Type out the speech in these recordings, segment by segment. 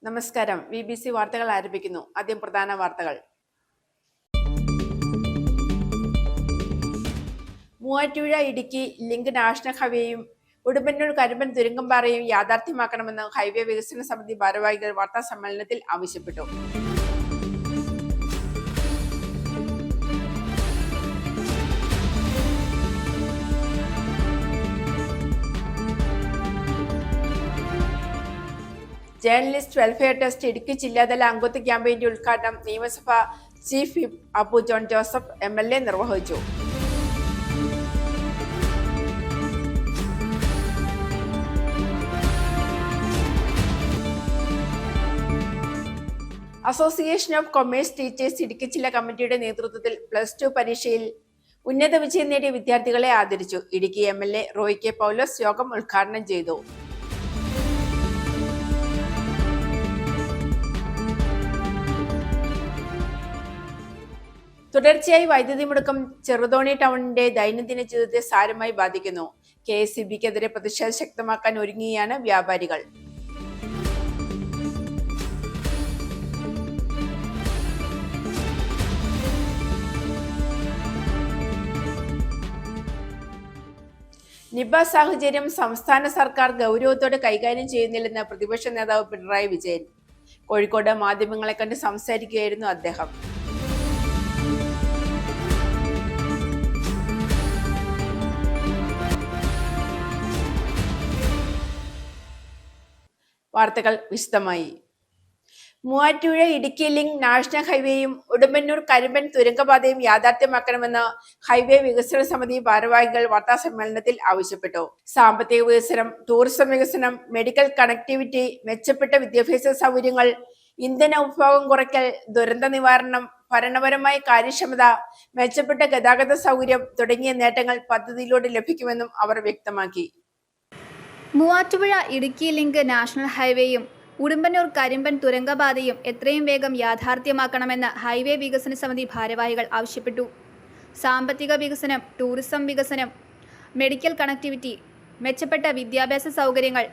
നമസ്കാരം. BBC വാർത്തകൾ ആരംഭിക്കുന്നു. ആദ്യം പ്രധാന വാർത്തകൾ. മൂവാറ്റുപുഴ ഇടുക്കി ലിങ്ക് നാഷണൽ ഹൈവേയും ഉടുമ്പന്നൂർ കരിമ്പൻ തുരങ്കംപാറയും യാഥാർത്ഥ്യമാക്കണമെന്ന് ഹൈവേ വികസന സമിതി ഭാരവാഹികൾ വാർത്താ സമ്മേളനത്തിൽ ആവശ്യപ്പെട്ടു. ജേർണലിസ്റ്റ് വെൽഫെയർ ട്രസ്റ്റ് ഇടുക്കി ജില്ലാതല അംഗത്വ ക്യാമ്പയിന്റെ ഉദ്ഘാടനം നിയമസഭാ chief whip Abu John Joseph MLA നിർവഹിച്ചു. Association of commerce teachers Idukki ജില്ലാ കമ്മിറ്റിയുടെ നേതൃത്വത്തിൽ +2 പരീക്ഷയിൽ ഉന്നത വിജയം നേടിയ വിദ്യാർത്ഥികളെ ആദരിച്ചു. ഇടുക്കി MLA റോയ് കെ പൗലോസ് യോഗം ഉദ്ഘാടനം ചെയ്തു. തുടർച്ചയായി വൈദ്യുതി മുടക്കം ചെറുതോണി ടൗണിന്റെ ദൈനംദിന ജീവിതത്തെ സാരമായി ബാധിക്കുന്നു. KSEBക്കെതിരെ പ്രതിഷേധം ശക്തമാക്കാൻ ഒരുങ്ങിയാണ് വ്യാപാരികൾ. നിപ സാഹചര്യം സംസ്ഥാന സർക്കാർ ഗൗരവത്തോടെ കൈകാര്യം ചെയ്യുന്നില്ലെന്ന് പ്രതിപക്ഷ നേതാവ് പിണറായി വിജയൻ. കോഴിക്കോട് മാധ്യമങ്ങളെ കണ്ട് സംസാരിക്കുകയായിരുന്നു അദ്ദേഹം. വാർത്തകൾ വിശദമായി. മൂവാറ്റുപുഴ ഇടുക്കി ലിങ്ക് നാഷണൽ ഹൈവേയും ഉടുമ്പന്നൂർ കരിമ്പൻ തുരങ്കപാതയും യാഥാർത്ഥ്യമാക്കണമെന്ന് ഹൈവേ വികസന സമിതി ഭാരവാഹികൾ വാർത്താ സമ്മേളനത്തിൽ ആവശ്യപ്പെട്ടു. സാമ്പത്തിക വികസനം, ടൂറിസം വികസനം, മെഡിക്കൽ കണക്ടിവിറ്റി, മെച്ചപ്പെട്ട വിദ്യാഭ്യാസ സൗകര്യങ്ങൾ, ഇന്ധന ഉപഭോഗം കുറയ്ക്കൽ, ദുരന്ത നിവാരണം, ഭരണപരമായ കാര്യക്ഷമത, മെച്ചപ്പെട്ട ഗതാഗത സൗകര്യം തുടങ്ങിയ നേട്ടങ്ങൾ പദ്ധതിയിലൂടെ ലഭിക്കുമെന്നും അവർ വ്യക്തമാക്കി. മൂവാറ്റുപുഴ ഇടുക്കി ലിങ്ക് നാഷണൽ ഹൈവേയും ഉടുമ്പന്നൂർ കരിമ്പൻ തുരങ്കപാതയും എത്രയും വേഗം യാഥാർത്ഥ്യമാക്കണമെന്ന് ഹൈവേ വികസന സമിതി ഭാരവാഹികൾ ആവശ്യപ്പെട്ടു. സാമ്പത്തിക വികസനം, ടൂറിസം വികസനം, മെഡിക്കൽ കണക്ടിവിറ്റി, മെച്ചപ്പെട്ട വിദ്യാഭ്യാസ സൗകര്യങ്ങൾ,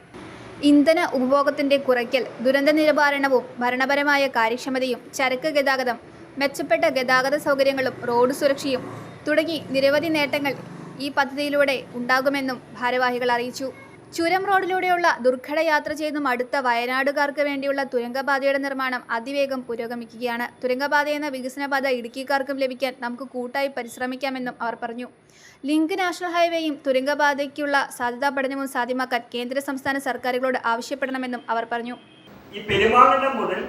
ഇന്ധന ഉപഭോഗത്തിന്റെ കുറയ്ക്കൽ, ദുരന്ത നിവാരണവും ഭരണപരമായ കാര്യക്ഷമതയും, ചരക്ക് ഗതാഗതം, മെച്ചപ്പെട്ട ഗതാഗത സൗകര്യങ്ങളും റോഡ് സുരക്ഷയും തുടങ്ങി നിരവധി നേട്ടങ്ങൾ ഈ പദ്ധതിയിലൂടെ ഉണ്ടാകുമെന്നും ഭാരവാഹികൾ അറിയിച്ചു. ചുരം റോഡിലൂടെയുള്ള ദുർഘട യാത്ര ചെയ്ത് മടുത്ത വയനാടുകാർക്ക് വേണ്ടിയുള്ള തുരങ്കപാതയുടെ നിർമ്മാണം അതിവേഗം പുരോഗമിക്കുകയാണ്. തുരങ്കപാത എന്ന വികസനപാത ഇടുക്കിക്കാർക്കും ലഭിക്കാൻ നമുക്ക് കൂട്ടായി പരിശ്രമിക്കാമെന്നും അവർ പറഞ്ഞു. ലിങ്ക് നാഷണൽ ഹൈവേയും തുരങ്കപാതയ്ക്കുള്ള സാധ്യതാ പഠനവും സാധ്യമാക്കാൻ കേന്ദ്ര സംസ്ഥാന സർക്കാരുകളോട് ആവശ്യപ്പെടണമെന്നും അവർ പറഞ്ഞു. ഈ പെരുമാങ്ങണ്ടം മുതൽ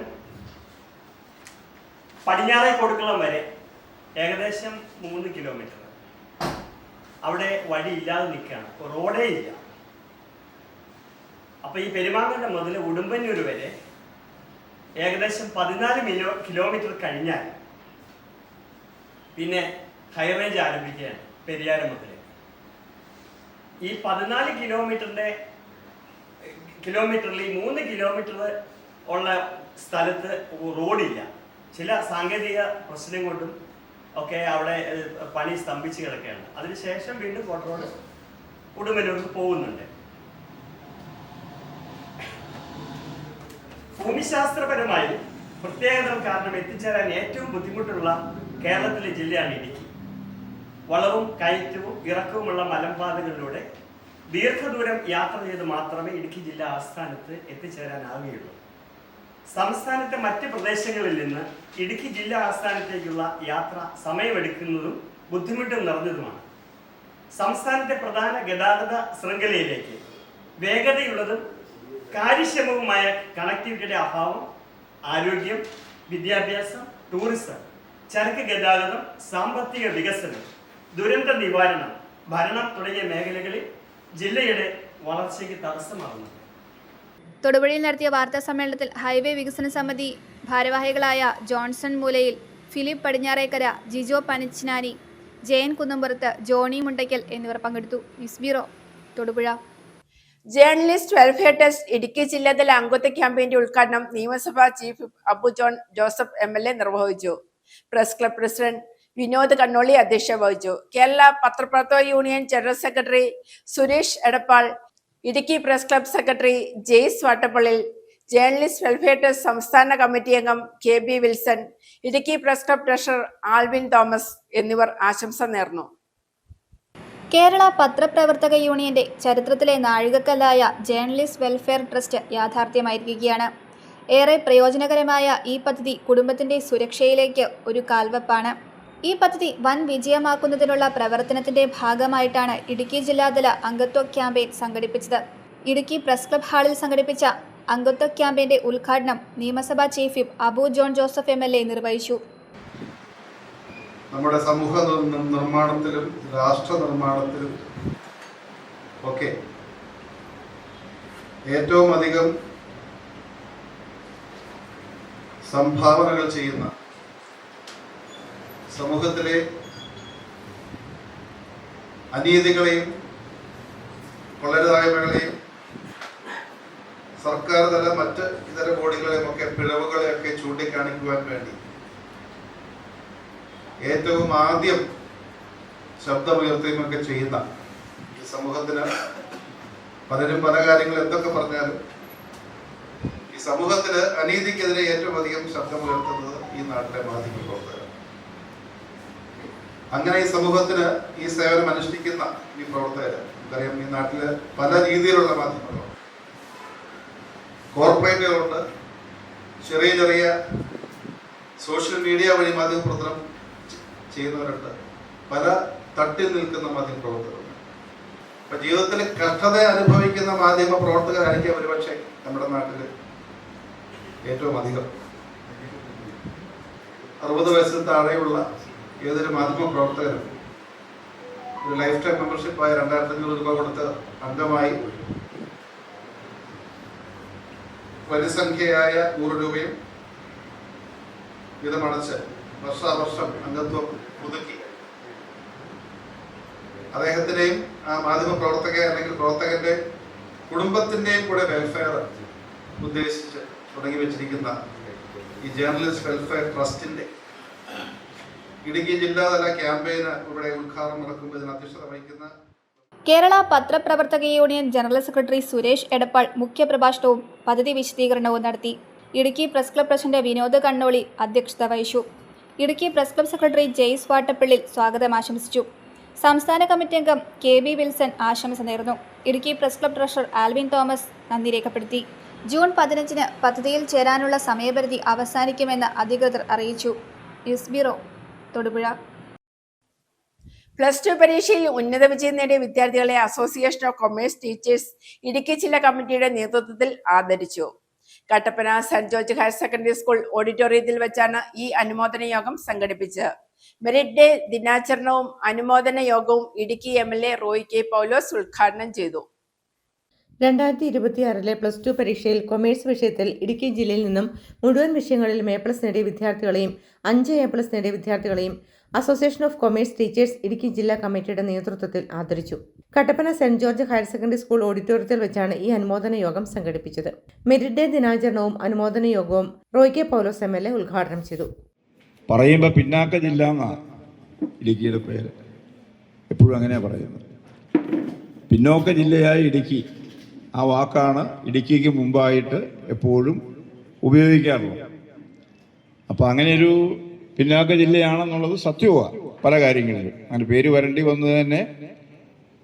പടിഞ്ഞാറേ കൊടുക്കുളം വരെ ഏകദേശം 3 കിലോമീറ്റർ അവിടെ വഴി ഇല്ലാതെ നിൽക്കുകയാണ്, റോഡേ ഇല്ല. അപ്പോൾ ഈ പെരുമാങ്ങണ്ടം മുതൽ ഉടുമ്പന്നൂർ വരെ ഏകദേശം 14 കിലോമീറ്റർ കഴിഞ്ഞാൽ പിന്നെ ഹൈറേഞ്ച് ആരംഭിക്കുകയാണ് പെരിയാരം മുതൽ. ഈ 14 കിലോമീറ്ററിൽ ഈ 3 കിലോമീറ്റർ ഉള്ള സ്ഥലത്ത് റോഡില്ല. ചില സാങ്കേതിക പ്രശ്നം കൊണ്ടും ഒക്കെ അവിടെ പണി സ്തംഭിച്ച് കിടക്കുകയാണ്. അതിനുശേഷം വീണ്ടും കോട്ട റോഡ് ഉടുമ്പന്നൂർക്ക് പോകുന്നുണ്ട്. ഭൂമിശാസ്ത്രപരമായി പ്രത്യേകതകൾ കാരണം എത്തിച്ചേരാൻ ഏറ്റവും ബുദ്ധിമുട്ടുള്ള കേരളത്തിലെ ജില്ലയാണ് ഇടുക്കി. വളവും കയറ്റവും ഇറക്കവുമുള്ള മലമ്പാതകളിലൂടെ ദീർഘദൂരം യാത്ര ചെയ്ത് മാത്രമേ ഇടുക്കി ജില്ലാ ആസ്ഥാനത്ത് എത്തിച്ചേരാനാവുകയുള്ളൂ. സംസ്ഥാനത്തെ മറ്റ് പ്രദേശങ്ങളിൽ നിന്ന് ഇടുക്കി ജില്ലാ ആസ്ഥാനത്തേക്കുള്ള യാത്ര സമയമെടുക്കുന്നതും ബുദ്ധിമുട്ടും നിറഞ്ഞതുമാണ്. സംസ്ഥാനത്തെ പ്രധാന ഗതാഗത ശൃംഖലയിലേക്ക് വേഗതയുള്ളതും കാര്യക്ഷമവുമായ കണക്ടിവിറ്റിയുടെ അഭാവം, ആരോഗ്യം, വിദ്യാഭ്യാസം, ടൂറിസം, ചരക്ക് ഗതാഗതം, സാമ്പത്തിക വികസനം, ദുരന്ത നിവാരണം, ഭരണം തുടങ്ങിയ മേഖലകളിൽ ജില്ലയുടെ വളർച്ചയ്ക്ക് തടസ്സമാകുന്നു. തൊടുപുഴയിൽ നടത്തിയ വാർത്താ സമ്മേളനത്തിൽ ഹൈവേ വികസന സമിതി ഭാരവാഹികളായ Johnson Moolayil, Philip Padinjarekkara, Jijo Panichinani, Jayan Kunnampurath, Johny Mundackal എന്നിവർ പങ്കെടുത്തു. News bureau, Thodupuzha. Journalist welfare trust Idukki ജില്ലാതല അംഗത്വ ക്യാമ്പയിന്റെ ഉദ്ഘാടനം നിയമസഭാ chief whip Abu John Joseph MLA നിർവഹിച്ചു. Press club president Vinod Kannoli അധ്യക്ഷത വഹിച്ചു. കേരള പത്രപ്രവർത്തക union general secretary Suresh Edappal, Idukki press club secretary Jaise Vattappallil, journalist welfare trust സംസ്ഥാന കമ്മിറ്റി അംഗം KB Wilson, Idukki press club treasurer Alvin Thomas എന്നിവർ ആശംസ നേർന്നു. കേരള പത്രപ്രവർത്തക യൂണിയന്റെ ചരിത്രത്തിലെ നാഴികക്കല്ലായ ജേർണലിസ്റ്റ് വെൽഫെയർ ട്രസ്റ്റ് യാഥാർത്ഥ്യമായിരിക്കുകയാണ്. ഏറെ പ്രയോജനകരമായ ഈ പദ്ധതി കുടുംബത്തിന്റെ സുരക്ഷയിലേക്ക് ഒരു കാൽവെപ്പാണ്. ഈ പദ്ധതി വൻ വിജയമാക്കുന്നതിനുള്ള പ്രവർത്തനത്തിന്റെ ഭാഗമായിട്ടാണ് ഇടുക്കി ജില്ലാതല അംഗത്വ ക്യാമ്പയിൻ സംഘടിപ്പിച്ചത്. ഇടുക്കി പ്രസ് ക്ലബ് ഹാളിൽ സംഘടിപ്പിച്ച അംഗത്വ ക്യാമ്പയിന്റെ ഉദ്ഘാടനം നിയമസഭാ chief whip Abu John Joseph MLA നിർവഹിച്ചു. നമ്മുടെ സമൂഹ നിർമ്മാണത്തിലും രാഷ്ട്ര നിർമ്മാണത്തിലും ഒക്കെ ഏറ്റവും അധികം സംഭാവനകൾ ചെയ്യുന്ന, സമൂഹത്തിലെ അനീതികളെയും കൊള്ളരുതായ്മകളെയും സർക്കാർ തല മറ്റ് ഇതര ബോഡികളെയും ഒക്കെ പിഴവുകളെയൊക്കെ ചൂണ്ടിക്കാണിക്കുവാൻ വേണ്ടി ഏറ്റവും ആദ്യം ശബ്ദമുയർത്തുകയൊക്കെ ചെയ്യുന്ന ഈ സമൂഹത്തിന് പലരും പല കാര്യങ്ങൾ എന്തൊക്കെ പറഞ്ഞാലും ഈ സമൂഹത്തിന് അനീതിക്കെതിരെ ഏറ്റവും അധികം ശബ്ദമുയർത്തുന്നത് ഈ നാട്ടിലെ മാധ്യമ പ്രവർത്തകർ. അങ്ങനെ ഈ സമൂഹത്തിന് ഈ സേവനം അനുഷ്ഠിക്കുന്ന ഈ പ്രവർത്തകർ, നമുക്കറിയാം ഈ നാട്ടില് പല രീതിയിലുള്ള മാധ്യമങ്ങളുണ്ട്. കോർപ്പറേറ്റുകളുണ്ട്, ചെറിയ ചെറിയ സോഷ്യൽ മീഡിയ വഴി മാധ്യമ പ്രവർത്തനം ചെയ്യുന്നവരുണ്ട്, പല തട്ടിൽ നിൽക്കുന്ന മാധ്യമ പ്രവർത്തകരുണ്ട്. അപ്പൊ ജീവിതത്തിൽ കഷ്ടത അനുഭവിക്കുന്ന മാധ്യമ പ്രവർത്തകരായിരിക്കും ഒരുപക്ഷെ നമ്മുടെ നാട്ടില് ഏറ്റവും അധികം. 60 വയസ്സിൽ താഴെയുള്ള ഏതൊരു മാധ്യമ പ്രവർത്തകരും ഒരു ലൈഫ് ടൈം മെമ്പർഷിപ്പായ 2500 രൂപ കൊടുത്ത് അംഗമായി പരിസംഖ്യയായ 100 രൂപയും വിധമടച്ച് വർഷാവർഷം അംഗത്വം പുതുക്കി അദ്ദേഹത്തിനെയും ആ മാധ്യമ പ്രവർത്തക അല്ലെങ്കിൽ പ്രവർത്തകന്റെ കുടുംബത്തിന്റെയും കൂടെ വെൽഫെയർ ഉദ്ദേശിച്ച് തുടങ്ങി വെച്ചിരിക്കുന്ന ഈ ജേർണലിസ്റ്റ് വെൽഫെയർ ട്രസ്റ്റിന്റെ ഇടുക്കി ജില്ലാതല ക്യാമ്പയിന് ഇവിടെ ഉദ്ഘാടനം നടക്കുമ്പോൾ ഇതിന് അധ്യക്ഷത വഹിക്കുന്ന കേരള പത്രപ്രവർത്തക union general secretary Suresh Edappal മുഖ്യപ്രഭാഷണവും പദ്ധതി വിശദീകരണവും നടത്തി. Idukki press club president Vinod Kannoli അധ്യക്ഷത വഹിച്ചു. Idukki press club secretary Jaise Vattappallil സ്വാഗതം ആശംസിച്ചു. സംസ്ഥാന കമ്മിറ്റി അംഗം KB വിൽസൺ ആശംസ നേർന്നു. Idukki press club treasurer Alvin Thomas നന്ദി രേഖപ്പെടുത്തി. ജൂൺ 15-ന് പദ്ധതിയിൽ ചേരാനുള്ള സമയപരിധി അവസാനിക്കുമെന്ന് അധികൃതർ അറിയിച്ചു. News bureau, Thodupuzha. +2 പരീക്ഷയിൽ ഉന്നത വിജയം നേടിയ വിദ്യാർത്ഥികളെ association of commerce teachers Idukki ജില്ലാ കമ്മിറ്റിയുടെ നേതൃത്വത്തിൽ ആദരിച്ചു. Kattappana saint George higher secondary school ഓഡിറ്റോറിയത്തിൽ വെച്ചാണ് ഈ അനുമോദന യോഗം സംഘടിപ്പിച്ചത്. മെറിറ്റ് ഡേ ദിനാചരണവും അനുമോദന യോഗവും ഇടുക്കി MLA റോയ് K. പൗലോസ് ഉദ്ഘാടനം ചെയ്തു. 2026 +2 പരീക്ഷയിൽ കൊമേഴ്സ് വിഷയത്തിൽ ഇടുക്കി ജില്ലയിൽ നിന്നും മുഴുവൻ വിഷയങ്ങളിലും A+ നേടിയ വിദ്യാർത്ഥികളെയും 5 A+ നേടിയ വിദ്യാർത്ഥികളെയും association of commerce teachers Idukki ജില്ലാ കമ്മിറ്റിയുടെ നേതൃത്വത്തിൽ ആദരിച്ചു. Kattappana saint George higher secondary school ഓഡിറ്റോറിയത്തിൽ വെച്ചാണ് ഈ അനുമോദന യോഗം സംഘടിപ്പിച്ചത്. മെറിറ്റ് ഡേ ദിനാചരണവും അനുമോദന യോഗവും റോയ് K. പൗലോസ് MLA ഉദ്ഘാടനം ചെയ്തു. പറയുമ്പോൾ പിന്നാക്ക ജില്ല എന്നാണ് ഇടുക്കിയുടെ പേര്, എപ്പോഴും അങ്ങനെയാണ് പറയുന്നത്. പിന്നോക്ക ജില്ലയായ ഇടുക്കി, ആ വാക്കാണ് ഇടുക്കിക്ക് മുമ്പായിട്ട് എപ്പോഴും ഉപയോഗിക്കാറുള്ളത്. അപ്പോൾ അങ്ങനെയൊരു പിന്നാക്ക ജില്ലയാണെന്നുള്ളത് സത്യവുമാണ്. പല കാര്യങ്ങളിലും അങ്ങനെ പേര് വരേണ്ടി വന്നത് തന്നെ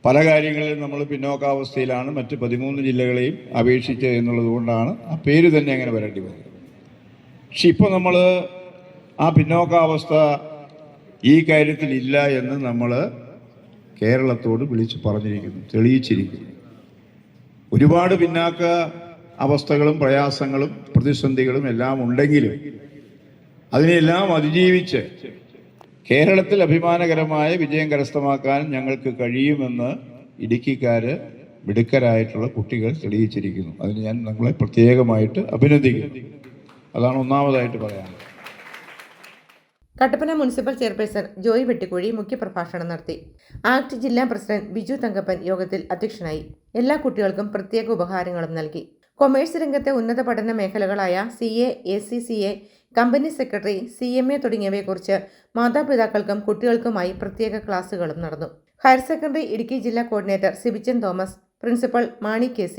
പല കാര്യങ്ങളിലും നമ്മൾ പിന്നോക്കാവസ്ഥയിലാണ് മറ്റ് 13 ജില്ലകളെയും അപേക്ഷിച്ച് എന്നുള്ളത് കൊണ്ടാണ് ആ പേര് തന്നെ അങ്ങനെ വരേണ്ടി വന്നത്. പക്ഷെ ഇപ്പോൾ നമ്മൾ ആ പിന്നോക്കാവസ്ഥ ഈ കാര്യത്തിലില്ല എന്ന് നമ്മൾ കേരളത്തോട് വിളിച്ചു പറഞ്ഞിരിക്കുന്നു, തെളിയിച്ചിരിക്കുന്നു. ഒരുപാട് പിന്നാക്ക അവസ്ഥകളും പ്രയാസങ്ങളും പ്രതിസന്ധികളും എല്ലാം ഉണ്ടെങ്കിലും അതിനെല്ലാം അതിജീവിച്ച് കേരളത്തിൽ അഭിമാനകരമായ വിജയം കരസ്ഥമാക്കാൻ ഞങ്ങൾക്ക് കഴിയുമെന്ന് ഇടുക്കിക്കാര് മിടുക്കരായിട്ടുള്ള കുട്ടികൾ തെളിയിച്ചിരിക്കുന്നു. അതിന് ഞാൻ നിങ്ങളെ പ്രത്യേകമായിട്ട് അഭിനന്ദിക്കുന്നു. അതാണ് ഒന്നാമതായിട്ട് പറയാനുള്ളത്. കട്ടപ്പന മുനിസിപ്പൽ ചെയർപേഴ്സൺ ജോയ് വെട്ടിക്കുഴി മുഖ്യപ്രഭാഷണം നടത്തി. ആക്ട് ജില്ലാ പ്രസിഡന്റ് ബിജു തങ്കപ്പൻ യോഗത്തിൽ അധ്യക്ഷനായി. എല്ലാ കുട്ടികൾക്കും പ്രത്യേക ഉപഹാരങ്ങളും നൽകി. കൊമേഴ്സ് രംഗത്തെ ഉന്നത പഠന മേഖലകളായ CA, ACCA, company secretary, CMA തുടങ്ങിയവയെക്കുറിച്ച് മാതാപിതാക്കൾക്കും കുട്ടികൾക്കുമായി പ്രത്യേക ക്ലാസുകളും നടന്നു. ഹയർ സെക്കൻഡറി ഇടുക്കി ജില്ലാ coordinator Sibichan Thomas, principal Mani KC,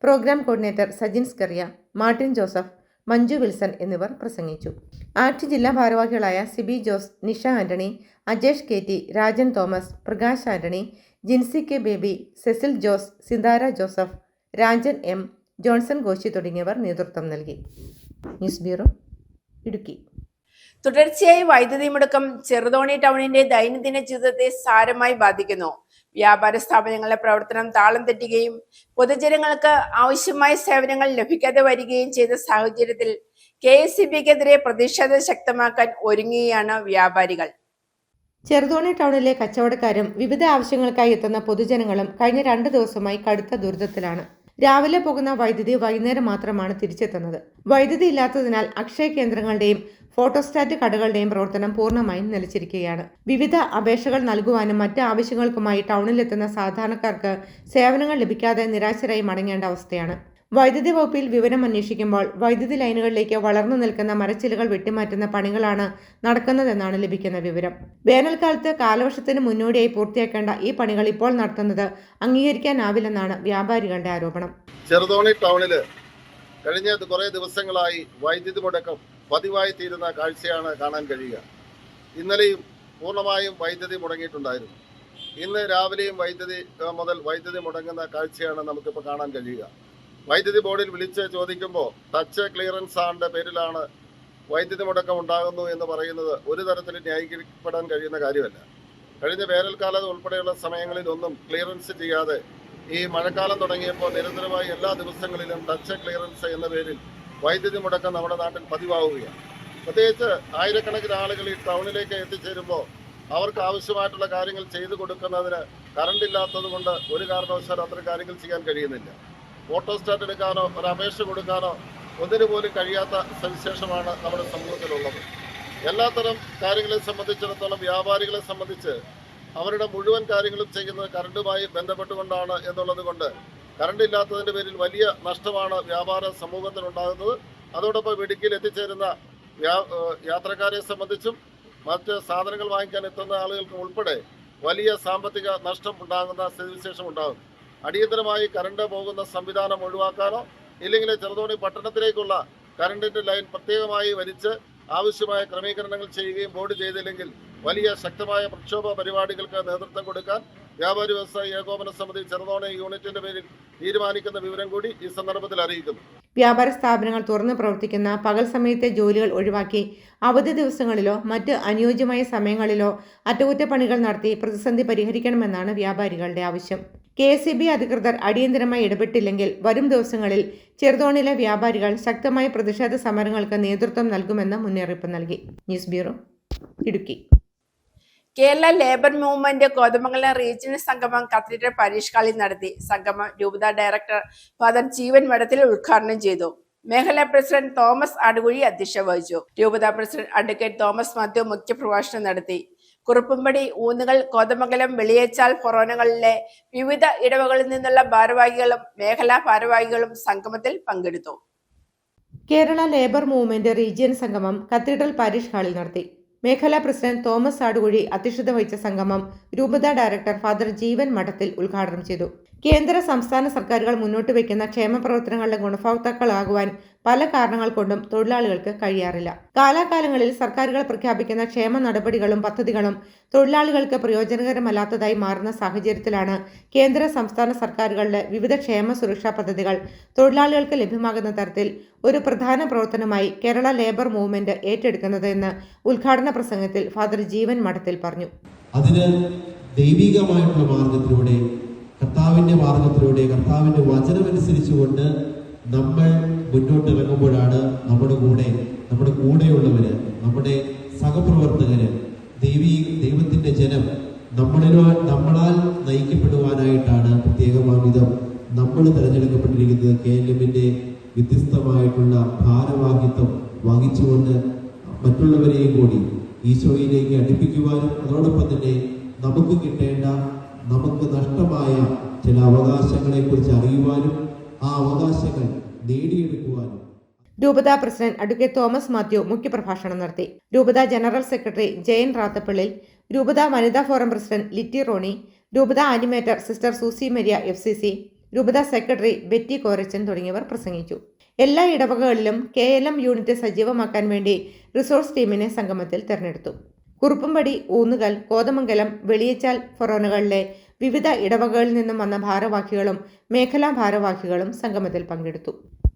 program coordinator Sajin Scaria, Martin Joseph, Manju Wilson എന്നിവർ പ്രസംഗിച്ചു. ആക്ട് ജില്ലാ ഭാരവാഹികളായ Sibi Jose, Nisha Antony, Ajesh K T, Rajan Thomas, Prakash Antony, Jincy K Baby, Cecil Jose, Sindhara Joseph, Rajan M, Johnson Koshy തുടങ്ങിയവർ നേതൃത്വം നൽകി. News bureau, Idukki. തുടർച്ചയായി വൈദ്യുതി മുടക്കം ചെറുതോണി ടൗണിന്റെ ദൈനംദിന ജീവിതത്തെ സാരമായി ബാധിക്കുന്നു. വ്യാപാര സ്ഥാപനങ്ങളുടെ പ്രവർത്തനം താളം തെറ്റുകയും പൊതുജനങ്ങൾക്ക് ആവശ്യമായ സേവനങ്ങൾ ലഭിക്കാതെ വരികയും ചെയ്ത സാഹചര്യത്തിൽ KSEBക്കെതിരെ പ്രതിഷേധം ശക്തമാക്കാൻ ഒരുങ്ങുകയാണ് വ്യാപാരികൾ. ചെറുതോണി ടൗണിലെ കച്ചവടക്കാരും വിവിധ ആവശ്യങ്ങൾക്കായി എത്തുന്ന പൊതുജനങ്ങളും കഴിഞ്ഞ 2 ദിവസമായി കടുത്ത ദുരിതത്തിലാണ്. രാവിലെ പോകുന്ന വൈദ്യുതി വൈകുന്നേരം മാത്രമാണ് തിരിച്ചെത്തുന്നത്. വൈദ്യുതി ഇല്ലാത്തതിനാൽ അക്ഷയ കേന്ദ്രങ്ങളുടെയും ഫോട്ടോസ്റ്റാറ്റ് കടകളുടെയും പ്രവർത്തനം പൂർണ്ണമായും നിലച്ചിരിക്കുകയാണ്. വിവിധ അപേക്ഷകൾ നൽകുവാനും മറ്റ് ആവശ്യങ്ങൾക്കുമായി ടൗണിലെത്തുന്ന സാധാരണക്കാർക്ക് സേവനങ്ങൾ ലഭിക്കാതെ നിരാശരായി മടങ്ങേണ്ട അവസ്ഥയാണ്. വൈദ്യുതി വകുപ്പിൽ വിവരം അന്വേഷിക്കുമ്പോൾ വൈദ്യുതി ലൈനുകളിലേക്ക് വളർന്നു നിൽക്കുന്ന മരച്ചിലുകൾ വെട്ടിമാറ്റുന്ന പണികളാണ് നടക്കുന്നതെന്നാണ് ലഭിക്കുന്ന വിവരം. വേനൽക്കാലത്ത് കാലവർഷത്തിന് മുന്നോടിയായി പൂർത്തിയാക്കേണ്ട ഈ പണികൾ ഇപ്പോൾ നടത്തുന്നത് അംഗീകരിക്കാനാവില്ലെന്നാണ് വ്യാപാരികളുടെ ആരോപണം. ചെറുതോണി ടൗണില് കഴിഞ്ഞ കുറേ ദിവസങ്ങളായി വൈദ്യുതി മുടക്കം പതിവായി തീരുന്ന കാഴ്ചയാണ് കാണാൻ കഴിയുക. ഇന്നലെയും പൂർണ്ണമായും വൈദ്യുതി മുടങ്ങിയിട്ടുണ്ടായിരുന്നു. ഇന്ന് രാവിലെയും വൈദ്യുതി മുടങ്ങുന്ന കാഴ്ചയാണ് നമുക്കിപ്പോൾ കാണാൻ കഴിയുക. വൈദ്യുതി ബോർഡിൽ വിളിച്ച് ചോദിക്കുമ്പോൾ ടച്ച് ക്ലിയറൻസ് ആണിന്റെ പേരിലാണ് വൈദ്യുതി മുടക്കം ഉണ്ടാകുന്നു എന്ന് പറയുന്നത് ഒരു തരത്തിലും ന്യായീകരിക്കപ്പെടാൻ കഴിയുന്ന കാര്യമല്ല. കഴിഞ്ഞ വേനൽക്കാലം ഉൾപ്പെടെയുള്ള സമയങ്ങളിലൊന്നും ക്ലിയറൻസ് ചെയ്യാതെ ഈ മഴക്കാലം തുടങ്ങിയപ്പോൾ നിരന്തരമായി എല്ലാ ദിവസങ്ങളിലും ടച്ച് ക്ലിയറൻസ് എന്ന പേരിൽ വൈദ്യുതി മുടക്കം നമ്മുടെ നാട്ടിൽ പതിവാവുകയാണ്. പ്രത്യേകിച്ച് ആയിരക്കണക്കിന് ആളുകൾ ഈ ടൗണിലേക്ക് എത്തിച്ചേരുമ്പോൾ അവർക്ക് ആവശ്യമായിട്ടുള്ള കാര്യങ്ങൾ ചെയ്തു കൊടുക്കുന്നതിന് കറണ്ട് ഇല്ലാത്തത് കൊണ്ട് ഒരു കാരണവശാലും അത്തരം കാര്യങ്ങൾ ചെയ്യാൻ കഴിയുന്നില്ല. ഫോട്ടോസ്റ്റാറ്റ് എടുക്കാനോ ഒരു അപേക്ഷ കൊടുക്കാനോ ഒന്നിനു പോലും കഴിയാത്ത സവിശേഷമാണ് നമ്മുടെ സമൂഹത്തിലുള്ളത്. എല്ലാത്തരം കാര്യങ്ങളെ സംബന്ധിച്ചിടത്തോളം വ്യാപാരികളെ സംബന്ധിച്ച് അവരുടെ മുഴുവൻ കാര്യങ്ങളും ചെയ്യുന്നത് കറണ്ടുമായി ബന്ധപ്പെട്ടുകൊണ്ടാണ് എന്നുള്ളത് കൊണ്ട് കറണ്ട് ഇല്ലാത്തതിൻ്റെ പേരിൽ വലിയ നഷ്ടമാണ് വ്യാപാര സമൂഹത്തിനുണ്ടാകുന്നത്. അതോടൊപ്പം ഇടുക്കിയിൽ എത്തിച്ചേരുന്ന യാത്രക്കാരെ സംബന്ധിച്ചും മറ്റ് സാധനങ്ങൾ വാങ്ങിക്കാൻ എത്തുന്ന ആളുകൾക്ക് ഉൾപ്പെടെ വലിയ സാമ്പത്തിക നഷ്ടം ഉണ്ടാകുന്ന സ്ഥിതിവിശേഷം ഉണ്ടാകും. അടിയന്തരമായി കറണ്ട് പോകുന്ന സംവിധാനം ഒഴിവാക്കാനോ ഇല്ലെങ്കിൽ ചെറുതോണി പട്ടണത്തിലേക്കുള്ള കറണ്ടിന്റെ ലൈൻ പ്രത്യേകമായി വലിച്ച് ആവശ്യമായ ക്രമീകരണങ്ങൾ ചെയ്യുകയും ബോർഡ് ചെയ്തില്ലെങ്കിൽ വലിയ ശക്തമായ പ്രക്ഷോഭ പരിപാടികൾക്ക് നേതൃത്വം കൊടുക്കാൻ വ്യാപാരി വ്യവസായി ഏകോപന സമിതി ചെറുതോണി യൂണിറ്റിന്റെ പേരിൽ തീരുമാനിക്കുന്ന വിവരം കൂടി ഈ സന്ദർഭത്തിൽ അറിയിക്കുന്നു. വ്യാപാര സ്ഥാപനങ്ങൾ തുറന്നു പ്രവർത്തിക്കുന്ന പകൽ സമയത്തെ ജോലികൾ ഒഴിവാക്കി അവധി ദിവസങ്ങളിലോ മറ്റ് അനുയോജ്യമായ സമയങ്ങളിലോ അറ്റകുറ്റപ്പണികൾ നടത്തി പ്രതിസന്ധി പരിഹരിക്കണമെന്നാണ് വ്യാപാരികളുടെ ആവശ്യം. KSEB അധികൃതർ അടിയന്തരമായി ഇടപെട്ടില്ലെങ്കിൽ വരും ദിവസങ്ങളിൽ ചെറുതോണിയിലെ വ്യാപാരികൾ ശക്തമായ പ്രതിഷേധ സമരങ്ങൾക്ക് നേതൃത്വം നൽകുമെന്ന് മുന്നറിയിപ്പ് നൽകി. News bureau, Idukki. Kerala labour movement Kothamangalam regional സംഗമം കത്തീഡ്രൽ പാരിഷ് ഹാളിൽ നടത്തി. സംഗമം രൂപതാ ഡയറക്ടർ ഫാദർ ജീവൻ മഠത്തിൽ ഉദ്ഘാടനം ചെയ്തു. മേഖലാ പ്രസിഡന്റ് തോമസ് ആടുകുഴി അധ്യക്ഷത വഹിച്ചു. രൂപതാ പ്രസിഡന്റ് അഡ്വക്കേറ്റ് തോമസ് മാത്യു മുഖ്യപ്രഭാഷണം നടത്തി. കുറുപ്പുംപടി, ഊന്നുകൾ, കോതമംഗലം, വെളിയേച്ചാൽ ഫൊറോനകളിലെ വിവിധ ഇടവകളിൽ നിന്നുള്ള ഭാരവാഹികളും മേഖലാ ഭാരവാഹികളും സംഗമത്തിൽ പങ്കെടുത്തു. കേരള ലേബർ മൂവ്മെന്റ് റീജിയൻ സംഗമം കത്തീഡ്രൽ പാരിഷ് ഹാളിൽ നടത്തി. മേഖലാ പ്രസിഡന്റ് തോമസ് ആടുകുഴി അധ്യക്ഷത വഹിച്ച സംഗമം രൂപതാ ഡയറക്ടർ ഫാദർ ജീവൻ മഠത്തിൽ ഉദ്ഘാടനം ചെയ്തു. കേന്ദ്ര സംസ്ഥാന സർക്കാരുകൾ മുന്നോട്ട് വയ്ക്കുന്ന ക്ഷേമ പ്രവർത്തനങ്ങളുടെ ഗുണഭോക്താക്കളാകുവാൻ പല കാരണങ്ങൾ കൊണ്ടും തൊഴിലാളികൾക്ക് കഴിയാറില്ല. കാലാകാലങ്ങളിൽ സർക്കാരുകൾ പ്രഖ്യാപിക്കുന്ന ക്ഷേമ നടപടികളും പദ്ധതികളും തൊഴിലാളികൾക്ക് പ്രയോജനകരമല്ലാത്തതായി മാറുന്ന സാഹചര്യത്തിലാണ് കേന്ദ്ര സംസ്ഥാന സർക്കാരുകളുടെ വിവിധ ക്ഷേമ സുരക്ഷാ പദ്ധതികൾ തൊഴിലാളികൾക്ക് ലഭ്യമാകുന്ന തരത്തിൽ ഒരു പ്രധാന പ്രവർത്തനമായി കേരള ലേബർ മൂവ്മെന്റ് ഏറ്റെടുക്കുന്നത് എന്ന് ഉദ്ഘാടന പ്രസംഗത്തിൽ ഫാദർ ജീവൻ മഠത്തിൽ പറഞ്ഞു. അതിന് ദൈവികമായിട്ടുള്ള മാർഗത്തിലൂടെ, കർത്താവിന്റെ മാർഗത്തിലൂടെ, കർത്താവിന്റെ വചനമനുസരിച്ചുകൊണ്ട് നമ്മൾ മുന്നോട്ടിറങ്ങുമ്പോഴാണ് നമ്മുടെ കൂടെയുള്ളവര്, നമ്മുടെ സഹപ്രവർത്തകര്, ദൈവത്തിന്റെ ജനം നമ്മളാൽ നയിക്കപ്പെടുവാനായിട്ടാണ് പ്രത്യേകമാവിധം നമ്മൾ തിരഞ്ഞെടുക്കപ്പെട്ടിരിക്കുന്നത്. KLMന്റെ വ്യത്യസ്തമായിട്ടുള്ള ഭാരവാഹിത്വം വഹിച്ചുകൊണ്ട് മറ്റുള്ളവരെയും കൂടി ഈശോയിലേക്ക് അടുപ്പിക്കുവാനും അതോടൊപ്പം തന്നെ നമുക്ക് കിട്ടേണ്ട, നമുക്ക് നഷ്ടമായ ചില അവകാശങ്ങളെ കുറിച്ച് അറിയുവാനും ആ അവകാശങ്ങൾ നേടിയെടുക്കുവാനും. രൂപതാ പ്രസിഡന്റ് അഡ്വക്കേറ്റ് തോമസ് മാത്യു മുഖ്യപ്രഭാഷണം നടത്തി. രൂപതാ ജനറൽ സെക്രട്ടറി ജയൻ റാത്തപ്പള്ളിൽ, രൂപതാ വനിതാ ഫോറം പ്രസിഡന്റ് ലിറ്റി റോണി, രൂപതാ animator sister Susie Maria FCC, രൂപതാ സെക്രട്ടറി ബെറ്റി കോരച്ചൻ തുടങ്ങിയവർ പ്രസംഗിച്ചു. എല്ലാ ഇടവകകളിലും KLM യൂണിറ്റ് സജീവമാക്കാൻ വേണ്ടി റിസോഴ്സ് ടീമിനെ സംഗമത്തിൽ തെരഞ്ഞെടുത്തു. കുറുപ്പുംപടി, ഊന്നുകൽ, കോതമംഗലം, വെളിയച്ചാൽ ഫൊറോനകളിലെ വിവിധ ഇടവകകളിൽ നിന്നും വന്ന ഭാരവാഹികളും മേഖലാ ഭാരവാഹികളും സംഗമത്തിൽ പങ്കെടുത്തു.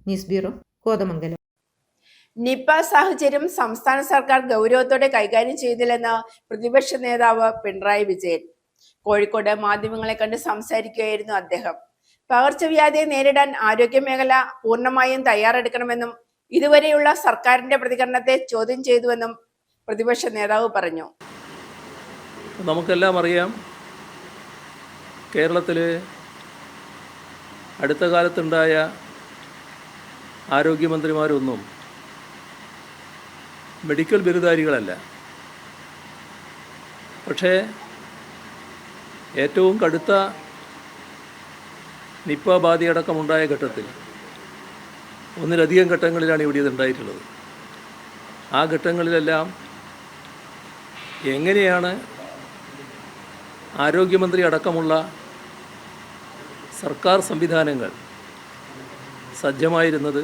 News bureau, Kothamangalam. നിപ സാഹചര്യം സംസ്ഥാന സർക്കാർ ഗൗരവത്തോടെ കൈകാര്യം ചെയ്തില്ലെന്ന് പ്രതിപക്ഷ നേതാവ് പിണറായി വിജയൻ. കോഴിക്കോട് മാധ്യമങ്ങളെ കണ്ട് സംസാരിക്കുകയായിരുന്നു അദ്ദേഹം. പകർച്ചവ്യാധിയെ നേരിടാൻ ആരോഗ്യമേഖല പൂർണ്ണമായും തയ്യാറെടുക്കണമെന്നും ഇതുവരെയുള്ള സർക്കാരിന്റെ പ്രതികരണത്തെ ചോദ്യം ചെയ്തുവെന്നും പ്രതിപക്ഷ നേതാവ് പറഞ്ഞു. നമുക്കെല്ലാം അറിയാം, കേരളത്തിൽ അടുത്ത കാലത്തുണ്ടായ ആരോഗ്യമന്ത്രിമാരൊന്നും മെഡിക്കൽ ബിരുദധാരികളല്ല. പക്ഷേ ഏറ്റവും കടുത്ത നിപ്പ ബാധയടക്കമുണ്ടായ ഘട്ടത്തിൽ ഒന്നിലധികം ഘട്ടങ്ങളിലാണ് ഇവിടെ ഇതുണ്ടായിട്ടുള്ളത്. ആ ഘട്ടങ്ങളിലെല്ലാം എങ്ങനെയാണ് ആരോഗ്യമന്ത്രി അടക്കമുള്ള സർക്കാർ സംവിധാനങ്ങൾ സജ്ജമായിരുന്നത്,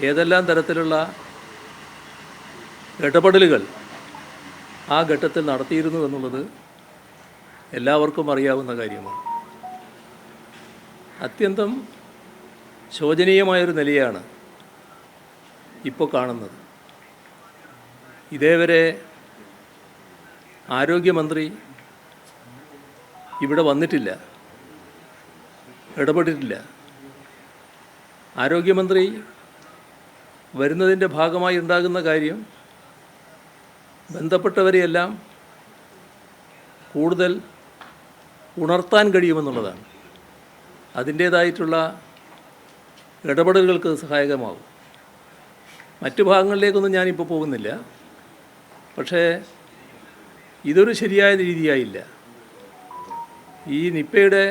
ഏതെല്ലാം തരത്തിലുള്ള ഇടപെടലുകൾ ആ ഘട്ടത്തിൽ നടത്തിയിരുന്നു എന്നുള്ളത് എല്ലാവർക്കും അറിയാവുന്ന കാര്യമാണ്. അത്യന്തം ശോചനീയമായൊരു നിലയാണ് ഇപ്പോൾ കാണുന്നത്. ഇതേവരെ ആരോഗ്യമന്ത്രി ഇവിടെ വന്നിട്ടില്ല, ഇടപെട്ടിട്ടില്ല. ആരോഗ്യമന്ത്രി വരുന്നതിൻ്റെ ഭാഗമായി ഉണ്ടാകുന്ന കാര്യം ബന്ധപ്പെട്ടവരെയെല്ലാം കൂടുതൽ ഉണർത്താൻ കഴിയുമെന്നുള്ളതാണ്. അതിൻ്റേതായിട്ടുള്ള ഇടപെടലുകൾക്ക് സഹായകമാകും. മറ്റു ഭാഗങ്ങളിലേക്കൊന്നും ഞാനിപ്പോൾ പോകുന്നില്ല. പക്ഷേ ഇതൊരു ശരിയായ രീതിയായില്ല. ഈ നിപ്പയുടെ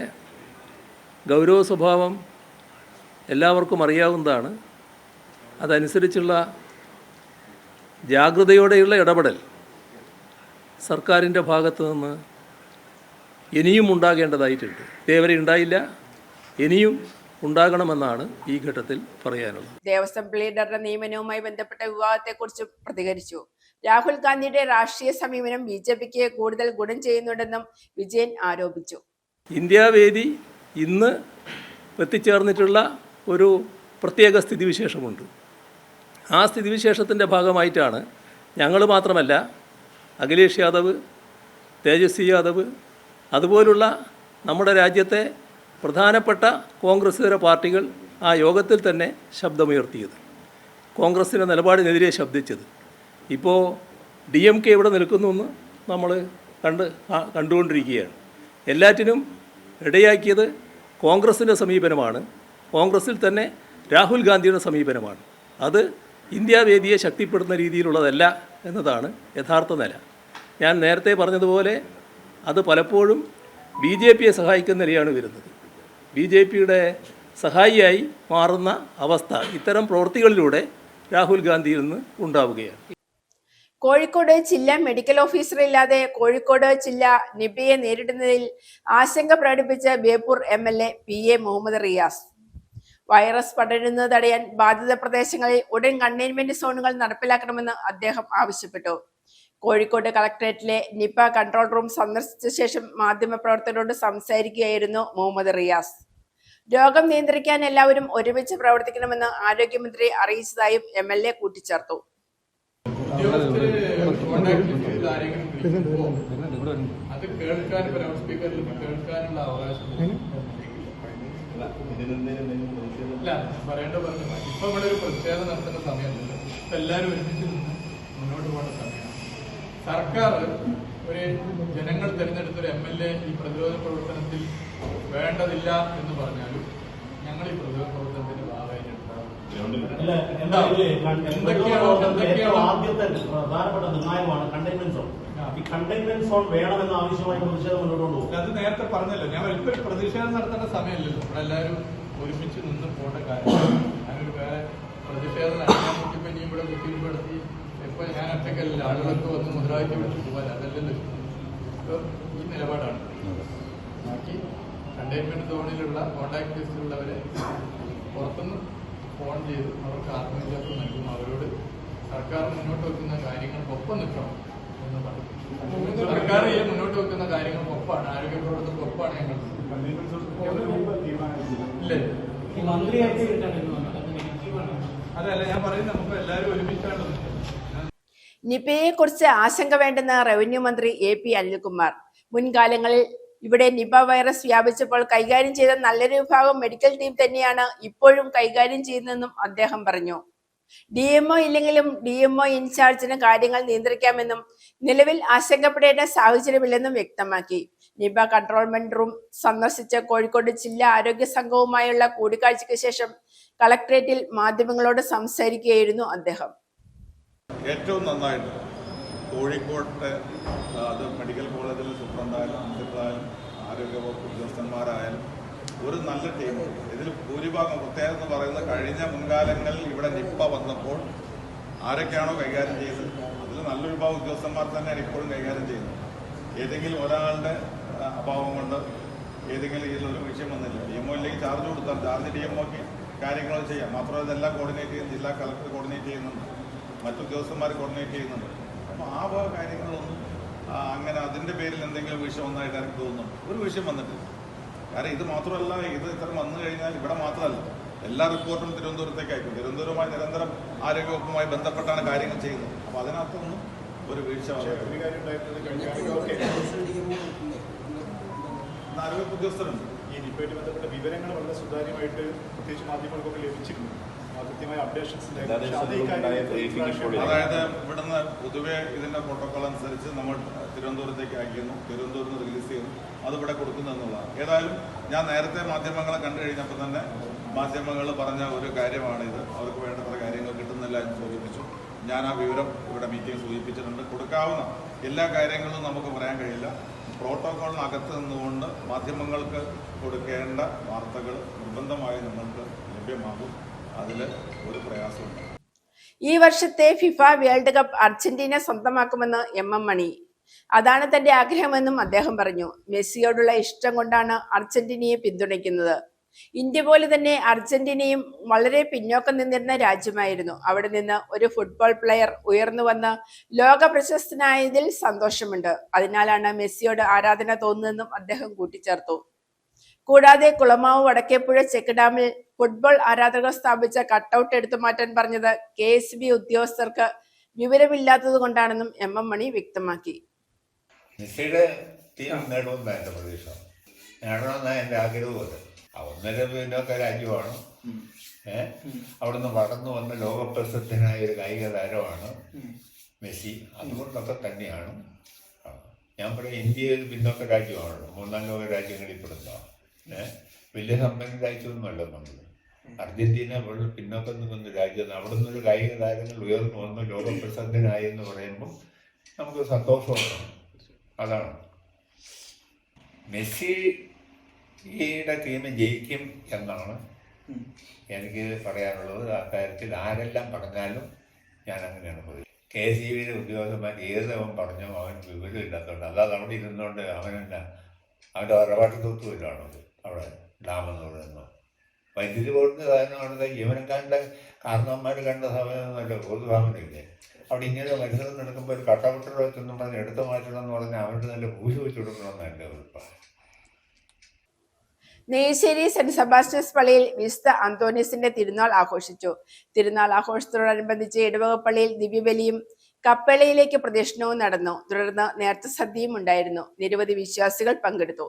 ഗൗരവ സ്വഭാവം എല്ലാവർക്കും അറിയാവുന്നതാണ്. അതനുസരിച്ചുള്ള ജാഗ്രതയോടെയുള്ള ഇടപെടൽ സർക്കാരിൻ്റെ ഭാഗത്തു നിന്ന് ഇനിയും ഉണ്ടാകേണ്ടതായിട്ടുണ്ട്. ഇതേവരെ ഉണ്ടായില്ല, ഇനിയും ഉണ്ടാകണമെന്നാണ് ഈ ഘട്ടത്തിൽ പറയാനുള്ളത്. ദേവസ്വം ലീഡറുടെ നിയമനവുമായി ബന്ധപ്പെട്ട വിവാദത്തെക്കുറിച്ച് പ്രതികരിച്ചു. രാഹുൽ ഗാന്ധിയുടെ രാഷ്ട്രീയ സമീപനം BJPക്ക് കൂടുതൽ ഗുണം ചെയ്യുന്നുണ്ടെന്നും വിജയൻ ആരോപിച്ചു. ഇന്ത്യാവേദി ഇന്ന് എത്തിച്ചേർന്നിട്ടുള്ള ഒരു പ്രത്യേക സ്ഥിതിവിശേഷമുണ്ട്. ആ സ്ഥിതിവിശേഷത്തിൻ്റെ ഭാഗമായിട്ടാണ് ഞങ്ങൾ മാത്രമല്ല, അഖിലേഷ് യാദവ്, തേജസ്വി യാദവ്, അതുപോലുള്ള നമ്മുടെ രാജ്യത്തെ പ്രധാനപ്പെട്ട കോൺഗ്രസ്സുകാര പാർട്ടികൾ ആ യോഗത്തിൽ തന്നെ ശബ്ദമുയർത്തിയത്, കോൺഗ്രസിൻ്റെ നിലപാടിനെതിരെ ശബ്ദിച്ചത്. ഇപ്പോൾ DMK ഇവിടെ നിൽക്കുന്നുവെന്ന് നമ്മൾ കണ്ടുകൊണ്ടിരിക്കുകയാണ്. എല്ലാറ്റിനും ഇടയാക്കിയത് കോൺഗ്രസിൻ്റെ സമീപനമാണ്, കോൺഗ്രസിൽ തന്നെ രാഹുൽ ഗാന്ധിയുടെ സമീപനമാണ്. അത് ഇന്ത്യാവേദിയെ ശക്തിപ്പെടുത്തുന്ന രീതിയിലുള്ളതല്ല എന്നതാണ് യഥാർത്ഥ നില. ഞാൻ നേരത്തെ പറഞ്ഞതുപോലെ അത് പലപ്പോഴും BJPയെ സഹായിക്കുന്ന നിലയാണ് വരുന്നത്. BJPയുടെ സഹായിയായി മാറുന്ന അവസ്ഥ ഇത്തരം പ്രവൃത്തികളിലൂടെ രാഹുൽ ഗാന്ധിയിൽ നിന്ന് ഉണ്ടാവുകയാണ്. കോഴിക്കോട് ജില്ലാ മെഡിക്കൽ ഓഫീസർ ഇല്ലാതെ കോഴിക്കോട് ജില്ല നിപയെ നേരിടുന്നതിൽ ആശങ്ക പ്രകടിപ്പിച്ച Beypore MLA PA Muhammad Riyas. Virus പടരുന്നത് തടയാൻ ബാധിത പ്രദേശങ്ങളിൽ ഉടൻ കണ്ടെയ്ൻമെന്റ് സോണുകൾ നടപ്പിലാക്കണമെന്ന് അദ്ദേഹം ആവശ്യപ്പെട്ടു. കോഴിക്കോട് കളക്ടറേറ്റിലെ നിപ കൺട്രോൾ റൂം സന്ദർശിച്ച ശേഷം മാധ്യമപ്രവർത്തകരോട് സംസാരിക്കുകയായിരുന്നു മുഹമ്മദ് റിയാസ്. രോഗം നിയന്ത്രിക്കാൻ എല്ലാവരും ഒരുമിച്ച് പ്രവർത്തിക്കണമെന്ന് ആരോഗ്യമന്ത്രി അറിയിച്ചതായും MLA കൂട്ടിച്ചേർത്തു. അത് കേൾക്കാൻ കേൾക്കാനുള്ള അവകാശം ഇല്ല, പറയേണ്ട പറഞ്ഞു. ഇപ്പൊ ഇവിടെ ഒരു പ്രതിഷേധം നടത്തേണ്ട സമയമല്ല, ഇപ്പൊ എല്ലാവരും ഒരുമിച്ച് നിന്ന് മുന്നോട്ട് പോകേണ്ട സമയമാണ്. സർക്കാർ ഒരു ജനങ്ങൾ തിരഞ്ഞെടുത്തൊരു MLA ഈ പ്രതിരോധ പ്രവർത്തനത്തിൽ വേണ്ടതില്ല എന്ന് പറഞ്ഞാലും ഞങ്ങൾ ഈ പ്രതിരോധ പ്രവർത്തനത്തിന്റെ ഭാഗമായിട്ട് ആദ്യത്തെ പ്രധാനപ്പെട്ട നിർണായകമാണ് കണ്ടെയ്ൻമെന്റ് സോൺ. ഈ കണ്ടെയ്ൻമെന്റ് സോൺ വേണമെന്ന ആവശ്യമായി പ്രതിഷേധം മുന്നോട്ട് കൊണ്ടുപോകും. അത് നേരത്തെ പറഞ്ഞല്ലോ, ഞാൻ ഒരിക്കലും ഒരു പ്രതിഷേധം നടത്തേണ്ട സമയമില്ലല്ലോ. ഇവിടെ എല്ലാവരും ഒരുമിച്ച് നിന്ന് പോകേണ്ട കാര്യമാണ്. ഞാനൊരു വേറെ പ്രതിഷേധം നടത്താൻ നോക്കിയപ്പോൾ ഇനി ഇവിടെ കുത്തിരിപ്പെടുത്തി ഇപ്പൊ ഞാൻ ഒറ്റക്കല്ല, ആളുകൾക്ക് വന്ന് മുദ്രാവാക്യം വിളിച്ച് പോകാൻ അതല്ലല്ലോ. ഈ നിലപാടാണ്. ബാക്കി കണ്ടെയ്ൻമെന്റ് സോണിലുള്ള കോൺടാക്ട് ലിസ്റ്റിലുള്ളവരെ പുറത്തുനിന്ന് ഫോൺ ചെയ്ത് അവർക്ക് ആത്മവിശ്വാസം നൽകും. അവരോട് സർക്കാർ മുന്നോട്ട് വെക്കുന്ന കാര്യങ്ങൾക്കൊപ്പം നിൽക്കണം എന്ന് പറയും. സർക്കാർ ഈ മുന്നോട്ട് വെക്കുന്ന കാര്യങ്ങൾക്കൊപ്പമാണ്, ആരോഗ്യ പ്രവർത്തകർക്കൊപ്പമാണ് ഞങ്ങൾ. ഇല്ലേ, അതല്ല ഞാൻ പറയുന്നത്, നമുക്ക് എല്ലാവരും ഒരുമിച്ചാണ്. നിപയെക്കുറിച്ച് ആശങ്ക വേണ്ടെന്ന് റവന്യൂ മന്ത്രി AP അനിൽകുമാർ. മുൻകാലങ്ങളിൽ ഇവിടെ നിപ വൈറസ് വ്യാപിച്ചപ്പോൾ കൈകാര്യം ചെയ്ത നല്ലൊരു വിഭാഗം മെഡിക്കൽ ടീം തന്നെയാണ് ഇപ്പോഴും കൈകാര്യം ചെയ്യുന്നതെന്നും അദ്ദേഹം പറഞ്ഞു. DMO ഇല്ലെങ്കിലും DMO ഇൻചാർജിന് കാര്യങ്ങൾ നിയന്ത്രിക്കാമെന്നും നിലവിൽ ആശങ്കപ്പെടേണ്ട സാഹചര്യമില്ലെന്നും വ്യക്തമാക്കി. നിപ കൺട്രോൾമെന്റ് റൂം സന്ദർശിച്ച കോഴിക്കോട് ജില്ലാ ആരോഗ്യ സംഘവുമായുള്ള കൂടിക്കാഴ്ചയ്ക്ക് ശേഷം കളക്ടറേറ്റിൽ മാധ്യമങ്ങളോട് സംസാരിക്കുകയായിരുന്നു അദ്ദേഹം. ഏറ്റവും നന്നായിട്ട് കോഴിക്കോട്ടെ അത് മെഡിക്കൽ കോളേജിലെ സൂപ്രണ്ടായാലും പ്രിൻസിപ്പളായാലും ആരോഗ്യവകുപ്പ് ഉദ്യോഗസ്ഥന്മാരായാലും ഒരു നല്ല ടീമുണ്ട്. ഇതിൽ ഭൂരിഭാഗം പ്രത്യേകത എന്ന് പറയുന്നത് കഴിഞ്ഞ മുൻകാലങ്ങളിൽ ഇവിടെ നിപ്പ വന്നപ്പോൾ ആരൊക്കെയാണോ കൈകാര്യം ചെയ്തത് അതിൽ നല്ലൊരു വിഭാഗം ഉദ്യോഗസ്ഥന്മാർ തന്നെയാണ് ഇപ്പോഴും കൈകാര്യം ചെയ്യുന്നത്. ഏതെങ്കിലും ഒരാളുടെ അഭാവം കൊണ്ട് ഏതെങ്കിലും ഇതിലൊരു വിഷയം വന്നില്ല. DMO ഇല്ലെങ്കിൽ ചാർജ് കൊടുത്താൽ ചാർജ് DMOക്ക് കാര്യങ്ങൾ ചെയ്യാം. മാത്രമല്ല ഇതെല്ലാം കോർഡിനേറ്റ് ചെയ്യുന്ന ജില്ലാ കളക്ടർ കോർഡിനേറ്റ് ചെയ്യുന്നുണ്ട്, മറ്റു ഉദ്യോഗസ്ഥന്മാർ കോർഡിനേറ്റ് ചെയ്യുന്നുണ്ട്. അപ്പോൾ ആ വക കാര്യങ്ങളൊന്നും അങ്ങനെ അതിൻ്റെ പേരിൽ എന്തെങ്കിലും വിഷയം വന്നതായിട്ട് എനിക്ക് തോന്നുന്നു. ഒരു വിഷയം വന്നിട്ടില്ല. കാരണം ഇത് മാത്രമല്ല, ഇത് ഇത്ര വന്നു കഴിഞ്ഞാൽ ഇവിടെ മാത്രമല്ല എല്ലാ റിപ്പോർട്ടും തിരുവനന്തപുരത്തേക്ക് അയക്കും. തിരുവനന്തപുരവുമായി നിരന്തരം ആരോഗ്യവകുപ്പുമായി ബന്ധപ്പെട്ടാണ് കാര്യങ്ങൾ ചെയ്യുന്നത്. അപ്പോൾ അതിനകത്തൊന്നും ഒരു വീഴ്ച ആരോഗ്യ ഉദ്യോഗസ്ഥരുണ്ട്. ഈ നിപ്പയുമായി ബന്ധപ്പെട്ട വിവരങ്ങൾ വളരെ സുതാര്യമായിട്ട് പ്രത്യേകിച്ച് മാധ്യമങ്ങൾക്കൊക്കെ ലഭിച്ചിരുന്നു. കൃത്യമായ അപ്ഡേഷൻസ്. അതായത് ഇവിടുന്ന് പൊതുവെ ഇതിന്റെ പ്രോട്ടോകോൾ അനുസരിച്ച് നമ്മൾ തിരുവനന്തപുരത്തേക്ക് അയക്കുന്നു, തിരുവനന്തപുരത്ത് റിലീസ് ചെയ്യുന്നു, അത് ഇവിടെ കൊടുക്കുന്നു എന്നുള്ളതാണ്. ഏതായാലും ഞാൻ നേരത്തെ മാധ്യമങ്ങളെ കണ്ടു കഴിഞ്ഞപ്പോൾ തന്നെ മാധ്യമങ്ങൾ പറഞ്ഞ ഒരു കാര്യമാണിത്. അവർക്ക് വേണ്ടത്ര കാര്യങ്ങൾ കിട്ടുന്നില്ല എന്ന് സൂചിപ്പിച്ചു. ഞാൻ ആ വിവരം ഇവിടെ മീറ്റിംഗ് സൂചിപ്പിച്ചിട്ടുണ്ട്. കൊടുക്കാവുന്ന എല്ലാ കാര്യങ്ങളും നമുക്ക് പറയാൻ കഴിയില്ല. പ്രോട്ടോകോളിനകത്ത് നിന്നുകൊണ്ട് മാധ്യമങ്ങൾക്ക് കൊടുക്കേണ്ട വാർത്തകൾ നിർബന്ധമായി നിങ്ങൾക്ക് ലഭ്യമാകും. അതിൽ ഒരു പ്രയാസമുണ്ട്. ഈ വർഷത്തെ ഫിഫ വേൾഡ് കപ്പ് അർജന്റീന സ്വന്തമാക്കുമെന്ന് MM മണി. അതാണ് തന്റെ ആഗ്രഹമെന്നും അദ്ദേഹം പറഞ്ഞു. മെസ്സിയോടുള്ള ഇഷ്ടം കൊണ്ടാണ് അർജന്റീനയെ പിന്തുണയ്ക്കുന്നത്. ഇന്ത്യ പോലെ തന്നെ അർജന്റീനയും വളരെ പിന്നോക്കം നിന്നിരുന്ന രാജ്യമായിരുന്നു. അവിടെ നിന്ന് ഒരു ഫുട്ബോൾ പ്ലെയർ ഉയർന്നു വന്ന് ലോക പ്രശസ്തനായതിൽ സന്തോഷമുണ്ട്. അതിനാലാണ് മെസ്സിയോട് ആരാധന തോന്നുന്നതെന്നും അദ്ദേഹം കൂട്ടിച്ചേർത്തു. കൂടാതെ കുളമാവ് വടക്കേപ്പുഴ ചെക്ക് ഡാമിൽ ഫുട്ബോൾ ആരാധകർ സ്ഥാപിച്ച കട്ടൌട്ട് എടുത്തു മാറ്റാൻ പറഞ്ഞത് KSB ഉദ്യോഗസ്ഥർക്ക് വിവരമില്ലാത്തത് കൊണ്ടാണെന്നും MM മണി വ്യക്തമാക്കി. മെസ്സിയുടെ ടീം നേടുമെന്നാണ് എൻ്റെ പ്രതീക്ഷ. നേടണമെന്നാണ് എൻ്റെ ആഗ്രഹവും. ഒന്നര പിന്നൊക്കെ രാജ്യമാണ്. അവിടുന്ന് വളർന്നു വന്ന ലോകപ്രസിദ്ധനായ ഒരു കായിക താരമാണ് മെസ്സി. അതുകൊണ്ടൊക്കെ തന്നെയാണ് ഞാൻ പറയാം, ഇന്ത്യ ഒരു പിന്നോക്ക രാജ്യമാണല്ലോ, 3-4 ലോക രാജ്യങ്ങളിൽ പെടുന്നതാണ്. വലിയ സമ്പന്ന രാജ്യമൊന്നുമല്ല നമ്മൾ. അർജന്റീന വളരെ പിന്നോക്കം നിൽക്കുന്ന രാജ്യമാണ്. അവിടെ നിന്നൊരു കായിക താരങ്ങൾ ഉയർന്നു വന്ന് ലോകപ്രസിദ്ധനായി എന്ന് പറയുമ്പോൾ നമുക്ക് സന്തോഷമാണ്. അതാണ് മെസ്സിയുടെ ടീം ജയിക്കും എന്നാണ് എനിക്ക് പറയാനുള്ളത്. അക്കാര്യത്തിൽ ആരെല്ലാം പറഞ്ഞാലും ഞാൻ അങ്ങനെയാണ് പറയുന്നത്. KSBയുടെ ഉദ്യോഗസ്ഥന്മാർ ഏതവൻ പറഞ്ഞോ അവൻ വിവരമില്ലാത്തതുകൊണ്ട്, അല്ലാതെ അവിടെ ഇരുന്നുകൊണ്ട് അവനെന്നാ അവൻ്റെ ഒരവാട്ട് തൂത്തുമില്ലാണത്. അവിടെ ഡാമെന്ന് പറയുന്നത് വൈദ്യുതി ബോർഡിൻ്റെ സാധനമാണത്. ജീവനക്കാരുടെ കാരണവന്മാർ കണ്ട സമയമൊന്നുമല്ല, പൊതുസാധനമില്ലേ. അവിടെ ഇങ്ങനെ മത്സരം നടക്കുമ്പോൾ ഒരു കട്ടൗട്ടർ വെച്ചൊന്നും പറഞ്ഞ് എടുത്തു മാറ്റണം എന്ന് പറഞ്ഞാൽ അവരുടെ നല്ല പൂജ വെച്ച് കൊടുക്കണമെന്ന് എൻ്റെ അഭിപ്രായം. നെയ്ശ്ശേരി സെന്റ് സെബാസ്റ്റ്യൻസ് പള്ളിയിൽ വിശുദ്ധ അന്തോണീസിന്റെ തിരുനാൾ ആഘോഷിച്ചു. തിരുനാൾ ആഘോഷത്തോടനുബന്ധിച്ച് ഇടവക പള്ളിയിൽ ദിവ്യബലിയും കപ്പേളയിലേക്ക് പ്രദക്ഷിണവും നടന്നു. തുടർന്ന് നേർച്ച സദ്യയും ഉണ്ടായിരുന്നു. നിരവധി വിശ്വാസികൾ പങ്കെടുത്തു.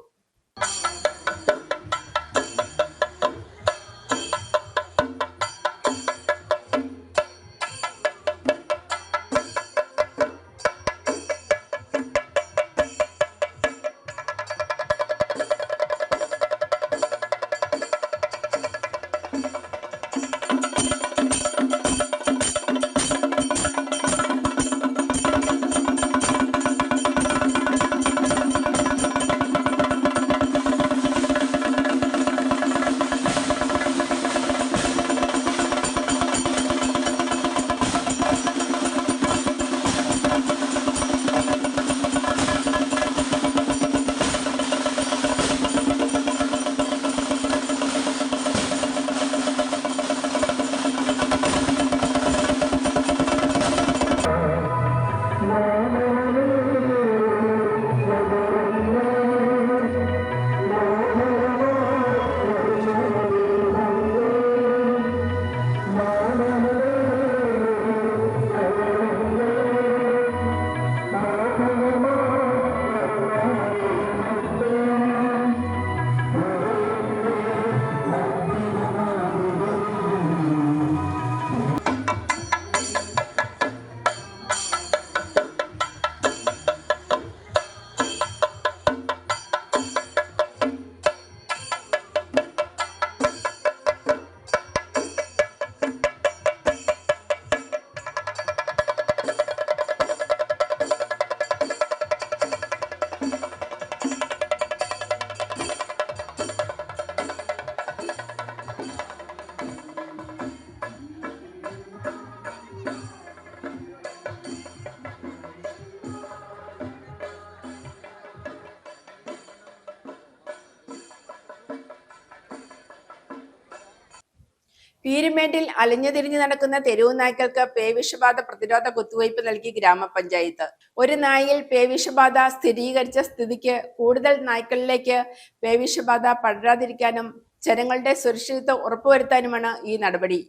പീരുമേട്ടിൽ അലഞ്ഞുതിരിഞ്ഞു നടക്കുന്ന തെരുവു നായ്ക്കൾക്ക് പേവിഷബാധ പ്രതിരോധ കുത്തിവയ്പ് നൽകി ഗ്രാമപഞ്ചായത്ത്. ഒരു നായയിൽ പേവിഷബാധ സ്ഥിരീകരിച്ച സ്ഥിതിക്ക് കൂടുതൽ നായ്ക്കളിലേക്ക് പേവിഷബാധ പടരാതിരിക്കാനും ജനങ്ങളുടെ സുരക്ഷിതത്വം ഉറപ്പുവരുത്താനുമാണ് ഈ നടപടി.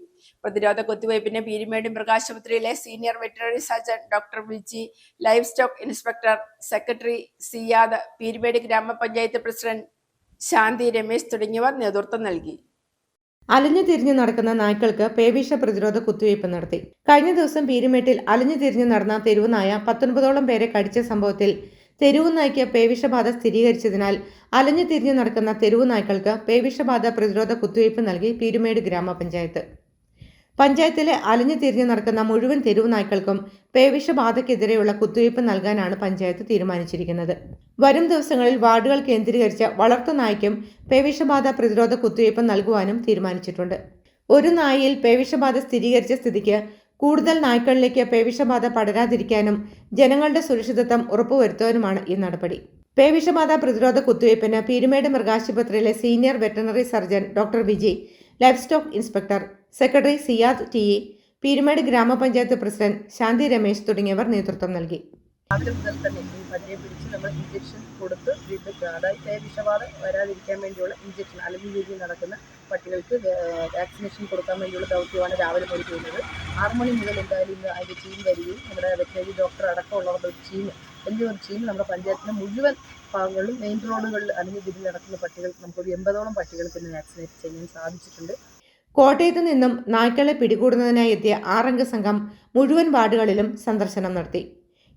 പ്രതിരോധ കുത്തിവയ്പിന് പീരുമേട് മൃഗാശുപത്രിയിലെ senior veterinary surgeon doctor Viji, livestock inspector, secretary Siyad, Peermade ഗ്രാമപഞ്ചായത്ത് പ്രസിഡന്റ് ശാന്തി രമേശ് തുടങ്ങിയവർ നേതൃത്വം നൽകി. അലഞ്ഞു തിരിഞ്ഞു നടക്കുന്ന നായ്ക്കൾക്ക് പേവിഷ പ്രതിരോധ കുത്തിവയ്പ് നടത്തി. കഴിഞ്ഞ ദിവസം പീരുമേട്ടിൽ അലഞ്ഞു തിരിഞ്ഞു നടന്ന തെരുവുനായ 19ഓളം പേരെ കടിച്ച സംഭവത്തിൽ തെരുവുനായ്ക്ക് പേവിഷബാധ സ്ഥിരീകരിച്ചതിനാൽ അലഞ്ഞു തിരിഞ്ഞു നടക്കുന്ന തെരുവുനായ്ക്കൾക്ക് പേവിഷബാധ പ്രതിരോധ കുത്തിവയ്പ് നൽകി പീരുമേട് ഗ്രാമപഞ്ചായത്ത്. പഞ്ചായത്തിലെ അലഞ്ഞു തിരിഞ്ഞു നടക്കുന്ന മുഴുവൻ തെരുവുനായ്ക്കൾക്കും പേവിഷബാധയ്ക്കെതിരെയുള്ള കുത്തിവയ്പ് നൽകാനാണ് പഞ്ചായത്ത് തീരുമാനിച്ചിരിക്കുന്നത്. വരും ദിവസങ്ങളിൽ വാർഡുകൾ കേന്ദ്രീകരിച്ച് വളർത്തുനായ്ക്കും പേവിഷബാധ പ്രതിരോധ കുത്തിവയ്പ് നൽകുവാനും തീരുമാനിച്ചിട്ടുണ്ട്. ഒരു നായയിൽ പേവിഷബാധ സ്ഥിരീകരിച്ച സ്ഥിതിക്ക് കൂടുതൽ നായ്ക്കളിലേക്ക് പേവിഷബാധ പടരാതിരിക്കാനും ജനങ്ങളുടെ സുരക്ഷിതത്വം ഉറപ്പുവരുത്താനുമാണ് ഈ നടപടി. പേവിഷബാധ പ്രതിരോധ കുത്തിവയ്പിന് പീരുമേട് മൃഗാശുപത്രിയിലെ senior veterinary surgeon doctor Viji, livestock inspector, secretary Siyad T, Peermade ഗ്രാമപഞ്ചായത്ത് പ്രസിഡന്റ് ശാന്തി രമേശ് തുടങ്ങിയവർ നേതൃത്വം നൽകി. രാവിലെ മുതൽ തന്നെ ഈ പട്ടിയെ പിടിച്ച് നമ്മൾ ഇഞ്ചക്ഷൻ കൊടുത്ത് വീണ്ടും അതായത് പേവിഷബാധ വരാതിരിക്കാൻ വേണ്ടിയുള്ള ഇഞ്ചക്ഷൻ, അലഞ്ഞു തിരിഞ്ഞ് നടക്കുന്ന പട്ടികൾക്ക് വാക്സിനേഷൻ കൊടുക്കാൻ വേണ്ടിയുള്ള ദൗത്യമാണ് രാവിലെ മുതൽ ചെയ്യുന്നത്. 6 മണി മുതൽ എന്തായാലും ഇന്ന് അതിൻ്റെ ടീം വരികയും നമ്മുടെ വെറ്ററിനറി ഡോക്ടർ അടക്കമുള്ളവരുടെ ഒരു ടീം, വലിയൊരു ടീം നമ്മുടെ പഞ്ചായത്തിലെ മുഴുവൻ ഭാഗങ്ങളിലും മെയിൻ റോഡുകളിൽ അലഞ്ഞു തിരിഞ്ഞ് നടക്കുന്ന പട്ടികൾ നമുക്കൊരു 80ഓളം പട്ടികൾക്ക് ഇന്ന് വാക്സിനേറ്റ് ചെയ്യാൻ സാധിച്ചിട്ടുണ്ട്. കോട്ടയത്ത് നിന്നും നായ്ക്കളെ പിടികൂടുന്നതിനായി എത്തിയ 6 സംഘം മുഴുവൻ വാർഡുകളിലും സന്ദർശനം നടത്തി.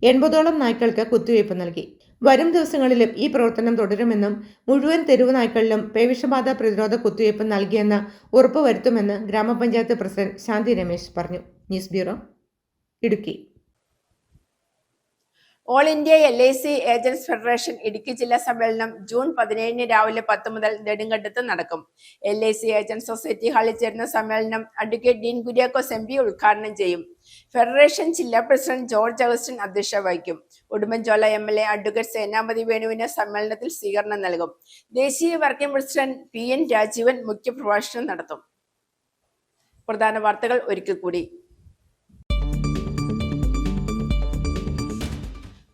80ഓളം നായ്ക്കൾക്ക് കുത്തിവയ്പ് നൽകി. വരും ദിവസങ്ങളിലും ഈ പ്രവർത്തനം തുടരുമെന്നും മുഴുവൻ തെരുവു നായ്ക്കളിലും പേവിഷബാധ പ്രതിരോധ കുത്തിവയ്പ് നൽകിയെന്ന് ഉറപ്പുവരുത്തുമെന്ന് ഗ്രാമപഞ്ചായത്ത് പ്രസിഡന്റ് ശാന്തി രമേശ് പറഞ്ഞു. News bureau, Idukki. All India LIC agents federation Idukki ജില്ലാ സമ്മേളനം ജൂൺ 17 രാവിലെ 10 മുതൽ നെടുങ്കണ്ടത്ത് നടക്കും. LIC ഏജന്റ് സൊസൈറ്റി ഹാളിൽ ചേരുന്ന സമ്മേളനം അഡ്വക്കേറ്റ് ഡീൻ കുര്യാക്കോസ് MP ഉദ്ഘാടനം ചെയ്യും. ഫെഡറേഷൻ ജില്ലാ പ്രസിഡന്റ് ജോർജ് അഗസ്റ്റിൻ അധ്യക്ഷത വഹിക്കും. ഉടുമ്പൻചോല MLA അഡ്വക്കേറ്റ് സേനാപതി വേണുവിന് സമ്മേളനത്തിൽ സ്വീകരണം നൽകും. ദേശീയ വർക്കിംഗ് പ്രസിഡന്റ് PN രാജീവൻ മുഖ്യപ്രഭാഷണം നടത്തും. പ്രധാന വാർത്തകൾ ഒരിക്കൽ കൂടി.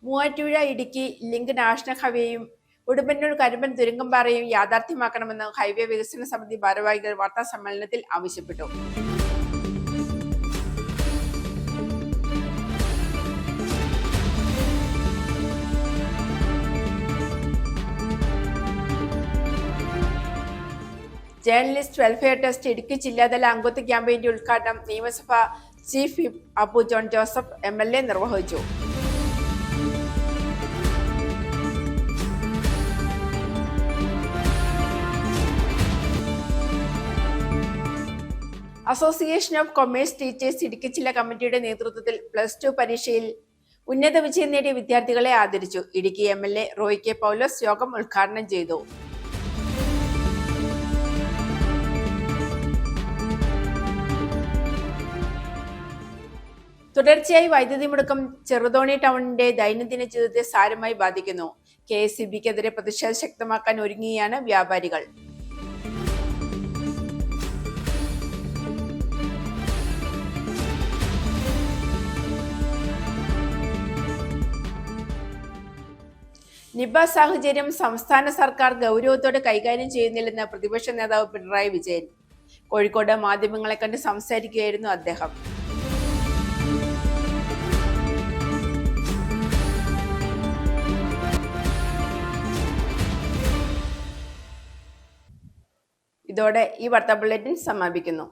മൂവാറ്റുപുഴ ഇടുക്കി ലിങ്ക് നാഷണൽ ഹൈവേയും ഉടുമ്പന്നൂർ കരിമ്പൻ തുരങ്കംപാറയും യാഥാർത്ഥ്യമാക്കണമെന്ന് ഹൈവേ വികസന സമിതി ഭാരവാഹികൾ വാർത്താ സമ്മേളനത്തിൽ ആവശ്യപ്പെട്ടു. ജേർണലിസ്റ്റ് വെൽഫെയർ ട്രസ്റ്റ് ഇടുക്കി ജില്ലാതല അംഗത്വ ക്യാമ്പയിന്റെ ഉദ്ഘാടനം നിയമസഭ chief whip Appu John Joseph MLA നിർവഹിച്ചു. Association of commerce teachers Idukki ജില്ലാ കമ്മിറ്റിയുടെ നേതൃത്വത്തിൽ +2 പരീക്ഷയിൽ ഉന്നത വിജയം നേടിയ വിദ്യാർത്ഥികളെ ആദരിച്ചു. ഇടുക്കി MLA റോയ് കെ പൗലോസ് യോഗം ഉദ്ഘാടനം ചെയ്തു. തുടർച്ചയായി വൈദ്യുതി മുടക്കം ചെറുതോണി ടൗണിന്റെ ദൈനംദിന ജീവിതത്തെ സാരമായി ബാധിക്കുന്നു. KSEBക്കെതിരെ പ്രതിഷേധം ശക്തമാക്കാൻ ഒരുങ്ങുകയാണ് വ്യാപാരികൾ. നിപ സാഹചര്യം സംസ്ഥാന സർക്കാർ ഗൗരവത്തോടെ കൈകാര്യം ചെയ്യുന്നില്ലെന്ന് പ്രതിപക്ഷ നേതാവ് പിണറായി വിജയൻ. കോഴിക്കോട് മാധ്യമങ്ങളെ കണ്ട് സംസാരിക്കുകയായിരുന്നു അദ്ദേഹം. ഇതോടെ ഈ വാർത്താ ബുള്ളറ്റിൻ സമാപിക്കുന്നു.